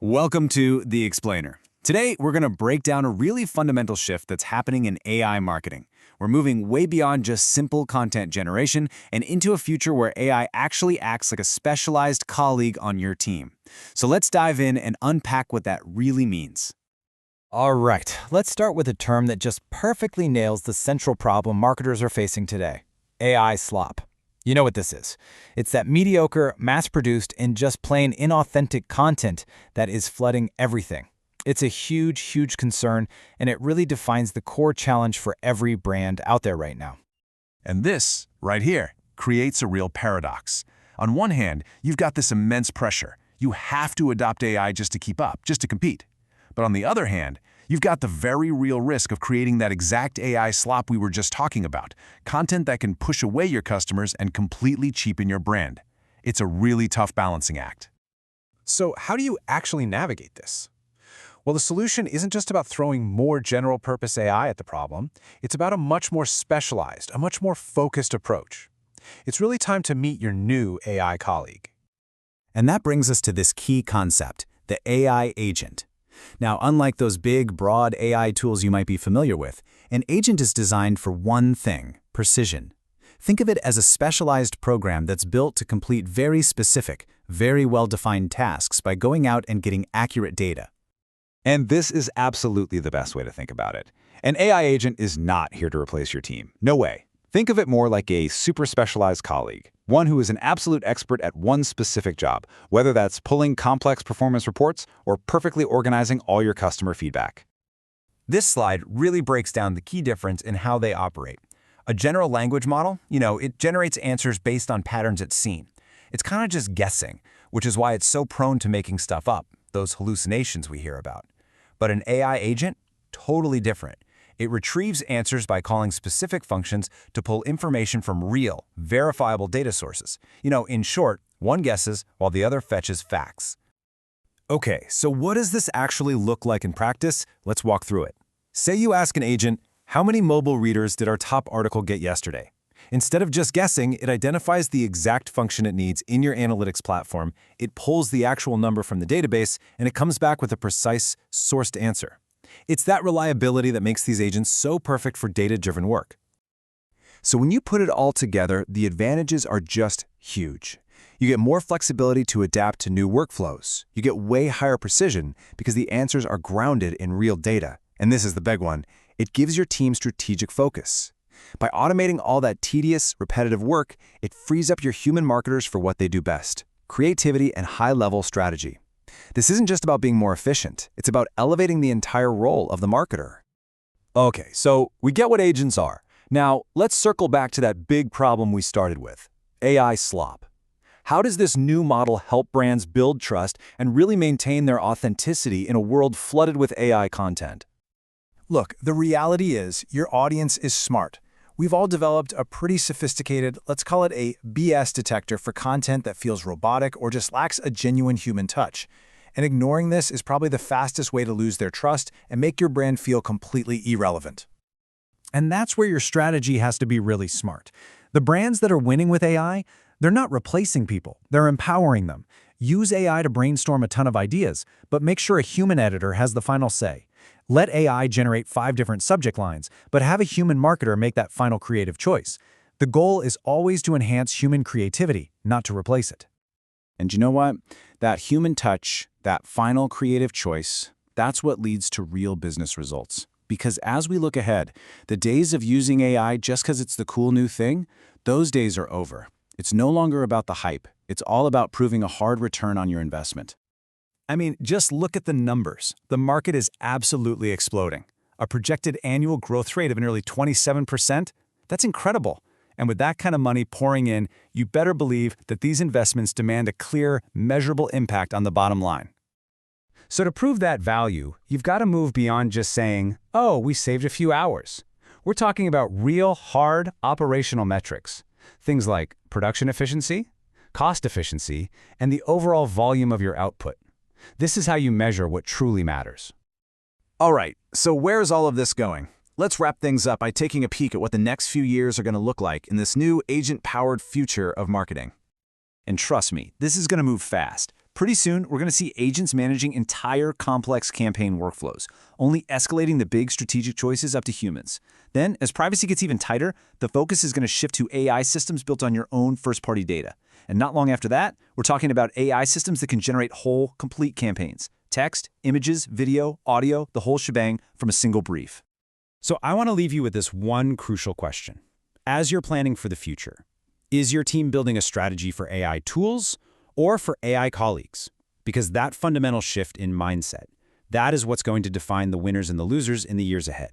Welcome to The Explainer. Today, we're going to break down a really fundamental shift that's happening in AI marketing. We're moving way beyond just simple content generation and into a future where AI actually acts like a specialized colleague on your team. So let's dive in and unpack what that really means. All right, let's start with a term that just perfectly nails the central problem marketers are facing today: AI slop. You know what this is. It's that mediocre, mass-produced, and just plain inauthentic content that is flooding everything. It's a huge concern, and it really defines the core challenge for every brand out there right now. And this, right here, creates a real paradox. On one hand, you've got this immense pressure. You have to adopt AI just to keep up, just to compete. But on the other hand, you've got the very real risk of creating that exact AI slop we were just talking about, content that can push away your customers and completely cheapen your brand. It's a really tough balancing act. So how do you actually navigate this? Well, the solution isn't just about throwing more general-purpose AI at the problem. It's about a much more specialized, a much more focused approach. It's really time to meet your new AI colleague. And that brings us to this key concept, the AI agent. Now, unlike those big, broad AI tools you might be familiar with, an agent is designed for one thing: precision. Think of it as a specialized program that's built to complete very specific, very well-defined tasks by going out and getting accurate data. And this is absolutely the best way to think about it. An AI agent is not here to replace your team. No way. Think of it more like a super specialized colleague, one who is an absolute expert at one specific job, whether that's pulling complex performance reports or perfectly organizing all your customer feedback. This slide really breaks down the key difference in how they operate. A general language model, it generates answers based on patterns it's seen. It's kind of just guessing, which is why it's so prone to making stuff up, those hallucinations we hear about. But an AI agent, totally different. It retrieves answers by calling specific functions to pull information from real, verifiable data sources. In short, one guesses while the other fetches facts. Okay, so what does this actually look like in practice? Let's walk through it. Say you ask an agent, how many mobile readers did our top article get yesterday? Instead of just guessing, it identifies the exact function it needs in your analytics platform, it pulls the actual number from the database, and it comes back with a precise, sourced answer. It's that reliability that makes these agents so perfect for data-driven work. So when you put it all together, the advantages are just huge. You get more flexibility to adapt to new workflows. You get way higher precision because the answers are grounded in real data. And this is the big one. It gives your team strategic focus. By automating all that tedious, repetitive work, it frees up your human marketers for what they do best: creativity and high-level strategy. This isn't just about being more efficient. It's about elevating the entire role of the marketer. Okay, so we get what agents are. Now, let's circle back to that big problem we started with: AI slop. How does this new model help brands build trust and really maintain their authenticity in a world flooded with AI content? Look, the reality is your audience is smart. We've all developed a pretty sophisticated, let's call it a BS detector for content that feels robotic or just lacks a genuine human touch. And ignoring this is probably the fastest way to lose their trust and make your brand feel completely irrelevant. And that's where your strategy has to be really smart. The brands that are winning with AI, they're not replacing people, they're empowering them. Use AI to brainstorm a ton of ideas, but make sure a human editor has the final say. Let AI generate 5 different subject lines, but have a human marketer make that final creative choice. The goal is always to enhance human creativity, not to replace it. And you know what? That human touch, that final creative choice, that's what leads to real business results. Because as we look ahead, the days of using AI just because it's the cool new thing, those days are over. It's no longer about the hype. It's all about proving a hard return on your investment. I mean, just look at the numbers. The market is absolutely exploding. A projected annual growth rate of nearly 27%? That's incredible. And with that kind of money pouring in, you better believe that these investments demand a clear, measurable impact on the bottom line. So to prove that value, you've got to move beyond just saying, oh, we saved a few hours. We're talking about real, hard, operational metrics. Things like production efficiency, cost efficiency, and the overall volume of your output. This is how you measure what truly matters. All right, so where's all of this going? Let's wrap things up by taking a peek at what the next few years are going to look like in this new agent-powered future of marketing. And trust me, this is going to move fast. Pretty soon, we're going to see agents managing entire complex campaign workflows, only escalating the big strategic choices up to humans. Then, as privacy gets even tighter, the focus is going to shift to AI systems built on your own first-party data. And not long after that, we're talking about AI systems that can generate whole, complete campaigns. Text, images, video, audio, the whole shebang from a single brief. So I want to leave you with this one crucial question. As you're planning for the future, is your team building a strategy for AI tools or for AI colleagues? Because that fundamental shift in mindset, that is what's going to define the winners and the losers in the years ahead.